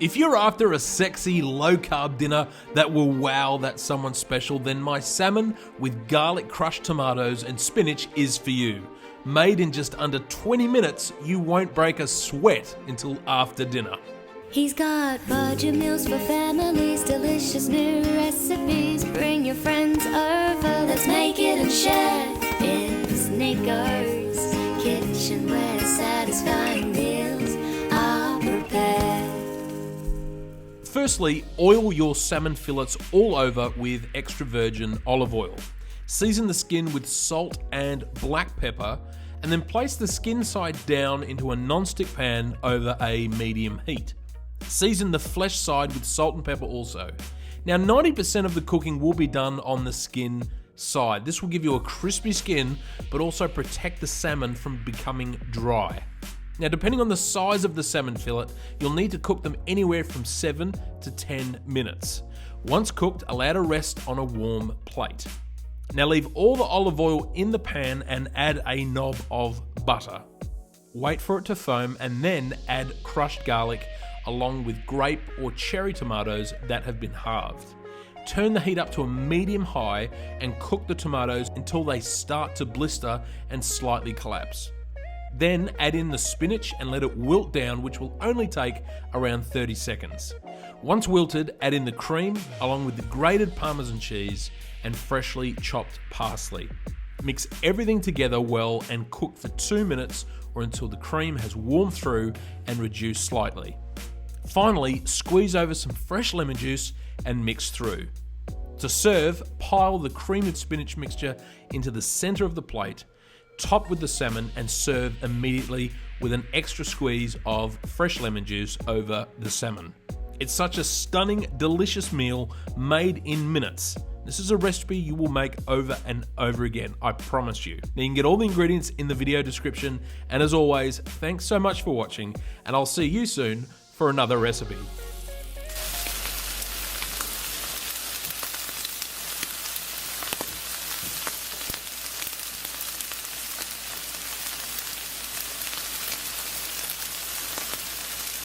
If you're after a sexy, low-carb dinner that will wow that someone special, then my salmon with garlic crushed tomatoes and spinach is for you. Made in just under 20 minutes, you won't break a sweat until after dinner. He's got budget meals for families, delicious new recipes. Bring your friends over, let's make it and share. It's Nicko's kitchen where satisfying meals are prepared. Firstly, oil your salmon fillets all over with extra virgin olive oil. Season the skin with salt and black pepper, and then place the skin side down into a non-stick pan over a medium heat. Season the flesh side with salt and pepper also. Now 90% of the cooking will be done on the skin side. This will give you a crispy skin, but also protect the salmon from becoming dry. Now, depending on the size of the salmon fillet, you'll need to cook them anywhere from 7 to 10 minutes. Once cooked, allow to rest on a warm plate. Now leave all the olive oil in the pan and add a knob of butter. Wait for it to foam and then add crushed garlic along with grape or cherry tomatoes that have been halved. Turn the heat up to a medium high and cook the tomatoes until they start to blister and slightly collapse. Then add in the spinach and let it wilt down, which will only take around 30 seconds. Once wilted, add in the cream along with the grated Parmesan cheese and freshly chopped parsley. Mix everything together well and cook for 2 minutes or until the cream has warmed through and reduced slightly. Finally, squeeze over some fresh lemon juice and mix through. To serve, pile the creamed spinach mixture into the center of the plate, top with the salmon, and serve immediately with an extra squeeze of fresh lemon juice over the salmon. It's such a stunning, delicious meal made in minutes. This is a recipe you will make over and over again, I promise you. Now you can get all the ingredients in the video description, and as always, thanks so much for watching, and I'll see you soon for another recipe.